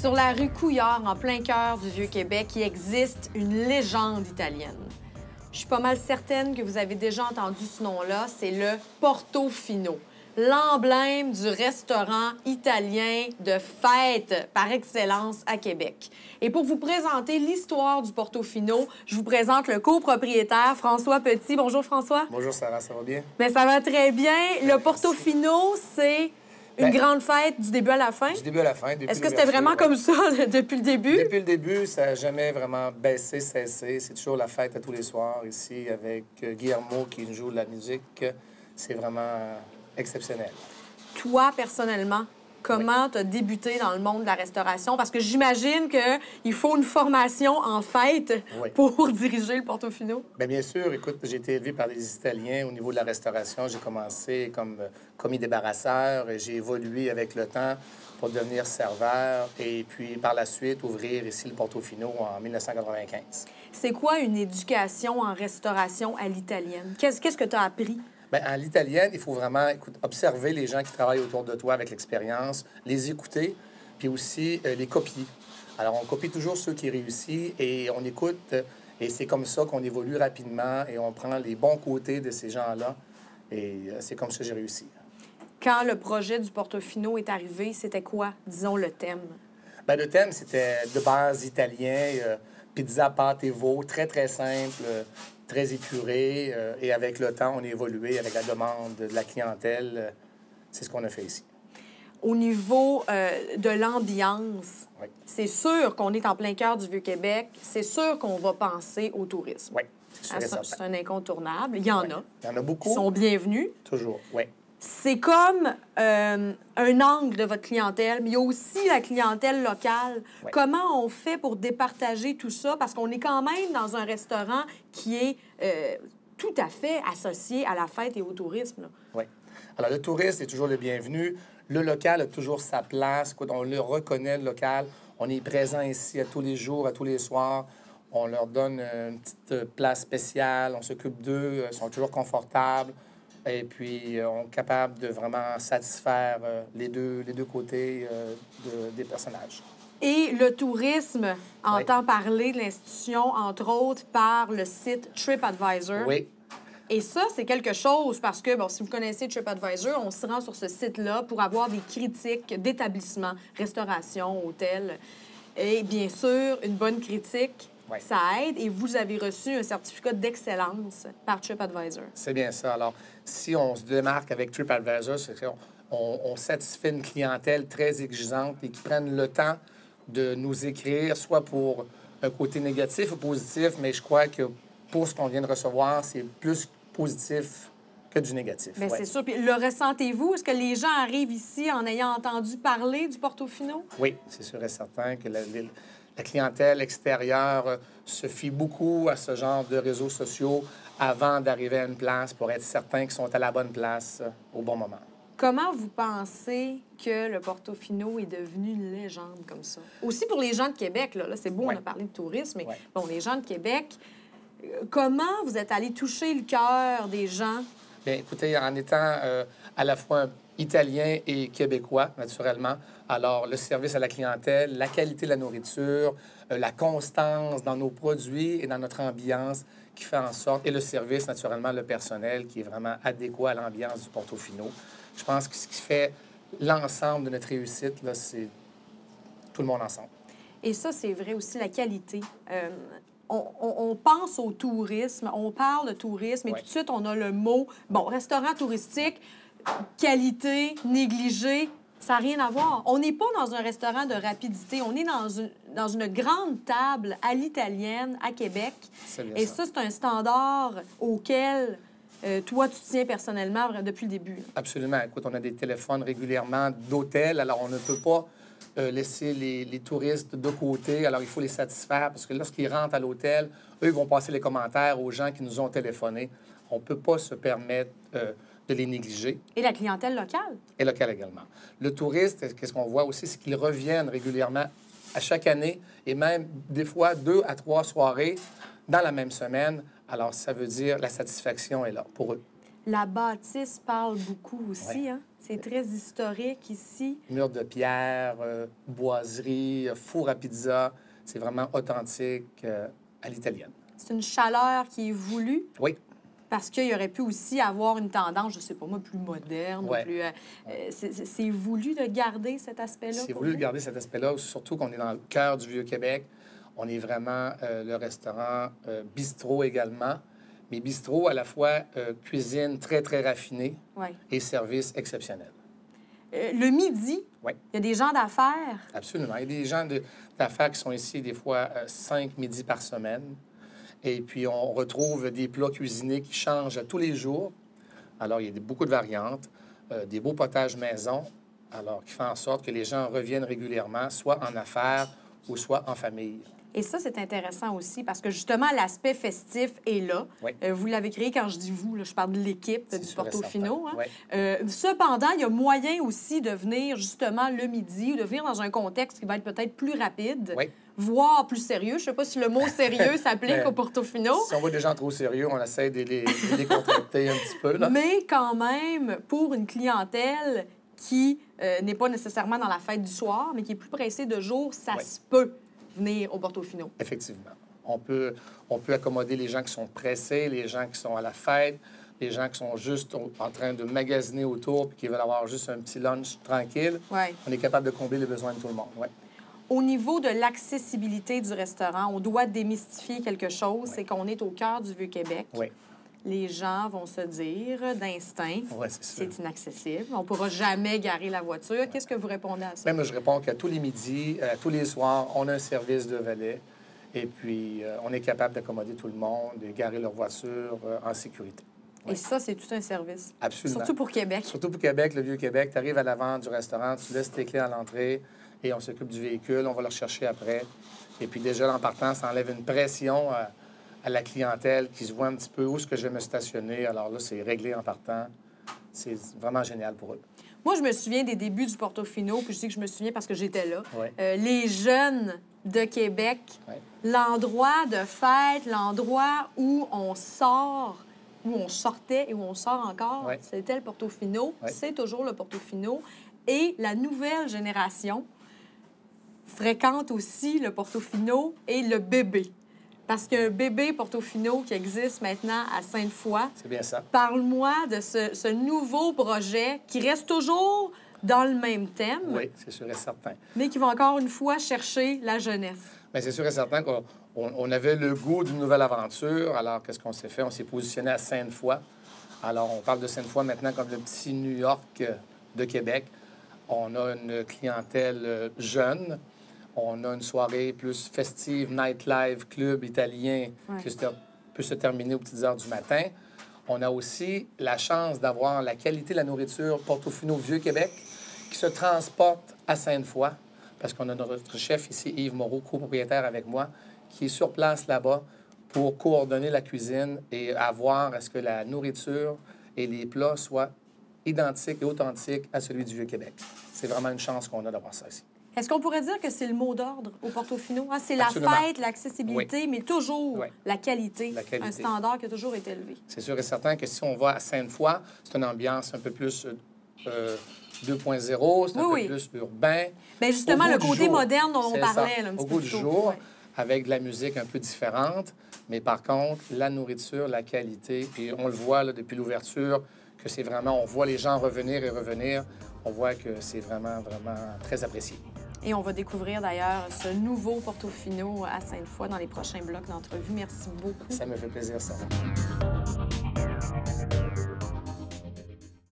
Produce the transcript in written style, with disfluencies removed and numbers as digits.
Sur la rue Couillard, en plein cœur du Vieux-Québec, il existe une légende italienne. Je suis pas mal certaine que vous avez déjà entendu ce nom-là, c'est le Portofino, l'emblème du restaurant italien de fête par excellence à Québec. Et pour vous présenter l'histoire du Portofino, je vous présente le copropriétaire François Petit. Bonjour François. Bonjour Sarah, ça va bien? Bien, ça va très bien. Le Portofino, c'est une grande fête du début à la fin? Du début à la fin. Est-ce que c'était vraiment comme ça depuis le début? Depuis le début, ça n'a jamais vraiment baissé, cessé. C'est toujours la fête à tous les soirs ici avec Guillermo qui nous joue de la musique. C'est vraiment exceptionnel. Toi, personnellement, comment tu as débuté dans le monde de la restauration? Parce que j'imagine qu'il faut une formation en fête pour diriger le Portofino. Bien sûr, écoute, j'ai été élevé par des Italiens au niveau de la restauration. J'ai commencé comme commis débarrasseur et j'ai évolué avec le temps pour devenir serveur et puis par la suite ouvrir ici le Portofino en 1995. C'est quoi une éducation en restauration à l'italienne? Qu'est-ce que tu as appris? Bien, à l'italienne, il faut vraiment observer les gens qui travaillent autour de toi avec l'expérience, les écouter, puis aussi les copier. Alors, on copie toujours ceux qui réussissent et on écoute, et c'est comme ça qu'on évolue rapidement et on prend les bons côtés de ces gens-là. Et c'est comme ça que j'ai réussi. Quand le projet du Portofino est arrivé, c'était quoi, disons, le thème? Bien, le thème, c'était de base italien, pizza, pâte et veau, très, très simple, très épuré. Et avec le temps, on a évolué avec la demande de la clientèle. C'est ce qu'on a fait ici. Au niveau de l'ambiance, c'est sûr qu'on est en plein cœur du Vieux-Québec. C'est sûr qu'on va penser au tourisme. Oui, c'est sûr. C'est un incontournable. Il y en a. Il y en a beaucoup. Ils sont bienvenus. Toujours, oui. C'est comme un angle de votre clientèle, mais il y a aussi la clientèle locale. Oui. Comment on fait pour départager tout ça? Parce qu'on est quand même dans un restaurant qui est tout à fait associé à la fête et au tourisme, là. Oui. Alors, le touriste est toujours le bienvenu. Le local a toujours sa place. On le reconnaît, le local. On est présent ici à tous les jours, à tous les soirs. On leur donne une petite place spéciale. On s'occupe d'eux. Ils sont toujours confortables. Et puis, on est capable de vraiment satisfaire les deux côtés des personnages. Et le tourisme entend parler de l'institution, entre autres, par le site TripAdvisor. Oui. Et ça, c'est quelque chose parce que, bon, si vous connaissez TripAdvisor, on se rend sur ce site-là pour avoir des critiques d'établissements, restauration, hôtels. Et bien sûr, une bonne critique, ça aide. Et vous avez reçu un certificat d'excellence par TripAdvisor. C'est bien ça. Alors, si on se démarque avec TripAdvisor, c'est qu'on satisfait une clientèle très exigeante et qui prennent le temps de nous écrire, soit pour un côté négatif ou positif, mais je crois que pour ce qu'on vient de recevoir, c'est plus positif que du négatif. Bien, c'est sûr. Puis le ressentez-vous? Est-ce que les gens arrivent ici en ayant entendu parler du Portofino? Oui, c'est sûr et certain que la clientèle extérieure se fie beaucoup à ce genre de réseaux sociaux avant d'arriver à une place pour être certain qu'ils sont à la bonne place au bon moment. Comment vous pensez que le Portofino est devenu une légende comme ça? Aussi pour les gens de Québec, là c'est beau, on a parlé de tourisme, mais bon, les gens de Québec, comment vous êtes allé toucher le cœur des gens? Bien, écoutez, en étant à la fois italien et québécois, naturellement, alors le service à la clientèle, la qualité de la nourriture, la constance dans nos produits et dans notre ambiance qui fait en sorte, et le service, naturellement, le personnel qui est vraiment adéquat à l'ambiance du Portofino. Je pense que ce qui fait l'ensemble de notre réussite, là, c'est tout le monde ensemble. Et ça, c'est vrai aussi, la qualité. On pense au tourisme, on parle de tourisme, et tout de suite, on a le mot, bon, restaurant touristique, qualité, négligé, ça n'a rien à voir. On n'est pas dans un restaurant de rapidité, on est dans une grande table à l'italienne, à Québec. Et ça, c'est un standard auquel toi, tu tiens personnellement depuis le début. Absolument. Écoute, on a des téléphones régulièrement d'hôtels, alors on ne peut pas laisser les touristes de côté. Alors, il faut les satisfaire parce que lorsqu'ils rentrent à l'hôtel, eux, ils vont passer les commentaires aux gens qui nous ont téléphoné. On ne peut pas se permettre de les négliger. Et la clientèle locale? Et locale également. Le touriste, qu'est-ce qu'on voit aussi, c'est qu'ils reviennent régulièrement à chaque année et même des fois 2 à 3 soirées dans la même semaine. Alors, ça veut dire la satisfaction est là pour eux. La bâtisse parle beaucoup aussi, Oui. hein? C'est très historique ici. Murs de pierre, boiserie, four à pizza. C'est vraiment authentique à l'italienne. C'est une chaleur qui est voulue. Oui. Parce qu'il y aurait pu aussi avoir une tendance, je ne sais pas moi, plus moderne. Ouais. Plus, c'est voulu de garder cet aspect-là? C'est voulu de garder cet aspect-là, surtout qu'on est dans le cœur du Vieux-Québec. On est vraiment le restaurant bistrot également. Mais bistrot, à la fois cuisine très, très raffinée et service exceptionnel. Le midi, il y a des gens d'affaires. Absolument. Il y a des gens d'affaires qui sont ici des fois 5 midis par semaine. Et puis, on retrouve des plats cuisinés qui changent tous les jours. Alors, il y a beaucoup de variantes, des beaux potages maison, alors qui font en sorte que les gens reviennent régulièrement, soit en affaires ou soit en famille. Et ça, c'est intéressant aussi parce que, justement, l'aspect festif est là. Oui. Vous l'avez créé, quand je dis vous, là, je parle de l'équipe du Portofino. Hein? Oui. Cependant, il y a moyen aussi de venir, justement, le midi ou de venir dans un contexte qui va être peut-être plus rapide, voire plus sérieux. Je ne sais pas si le mot sérieux s'applique au Portofino. Si on voit des gens trop sérieux, on essaie de les décontracter un petit peu. Là. Mais quand même, pour une clientèle qui n'est pas nécessairement dans la fête du soir, mais qui est plus pressée de jour, ça se peut venir au Portofino. Effectivement. On peut accommoder les gens qui sont pressés, les gens qui sont à la fête, les gens qui sont juste en train de magasiner autour puis qui veulent avoir juste un petit lunch tranquille. On est capable de combler les besoins de tout le monde. Au niveau de l'accessibilité du restaurant, on doit démystifier quelque chose, c'est qu'on est au cœur du Vieux-Québec. Les gens vont se dire d'instinct, c'est inaccessible. On ne pourra jamais garer la voiture. Qu'est-ce que vous répondez à ça? Bien, moi, je réponds qu'à tous les midis, tous les soirs, on a un service de valet. Et puis, on est capable d'accommoder tout le monde et garer leur voiture en sécurité. Et ça, c'est tout un service. Absolument. Surtout pour Québec. Surtout pour Québec, le Vieux-Québec. Tu arrives à l'avant du restaurant, tu laisses tes clés à l'entrée et on s'occupe du véhicule. On va le rechercher après. Et puis, déjà, en partant, ça enlève une pression à la clientèle qui se voit un petit peu où est-ce que je vais me stationner. Alors là, c'est réglé en partant. C'est vraiment génial pour eux. Moi, je me souviens des débuts du Portofino, puis je dis que je me souviens parce que j'étais là. Les jeunes de Québec, l'endroit de fête, l'endroit où on sort, où on sortait et où on sort encore, c'était le Portofino. C'est toujours le Portofino. Et la nouvelle génération fréquente aussi le Portofino et le bébé. Parce qu'il y a un bébé Portofino qui existe maintenant à Sainte-Foy. C'est bien ça. Parle-moi de ce nouveau projet qui reste toujours dans le même thème. Oui, c'est sûr et certain. Mais qui va encore une fois chercher la jeunesse. Bien, c'est sûr et certain qu'on avait le goût d'une nouvelle aventure. Alors, qu'est-ce qu'on s'est fait? On s'est positionné à Sainte-Foy. Alors, on parle de Sainte-Foy maintenant comme le petit New York de Québec. On a une clientèle jeune. On a une soirée plus festive, nightlife, club italien, qui peut se terminer aux petites heures du matin. On a aussi la chance d'avoir la qualité de la nourriture Portofino Vieux-Québec qui se transporte à Sainte-Foy, parce qu'on a notre chef ici, Yves Moreau, copropriétaire avec moi, qui est sur place là-bas pour coordonner la cuisine et avoir à ce que la nourriture et les plats soient identiques et authentiques à celui du Vieux-Québec. C'est vraiment une chance qu'on a d'avoir ça ici. Est-ce qu'on pourrait dire que c'est le mot d'ordre au Portofino? Hein? C'est la fête, l'accessibilité, mais toujours la qualité. Un standard qui a toujours été élevé. C'est sûr et certain que si on va à Sainte-Foy, c'est une ambiance un peu plus 2.0, c'est un peu plus urbain. Bien, justement, le côté moderne dont on parlait là, un petit peu au goût du jour, avec de la musique un peu différente. Mais par contre, la nourriture, la qualité, puis on le voit là, depuis l'ouverture, que c'est vraiment, on voit les gens revenir et revenir. On voit que c'est vraiment, vraiment très apprécié. Et on va découvrir d'ailleurs ce nouveau Portofino à Sainte-Foy dans les prochains blocs d'entrevue. Merci beaucoup. Ça me fait plaisir, ça.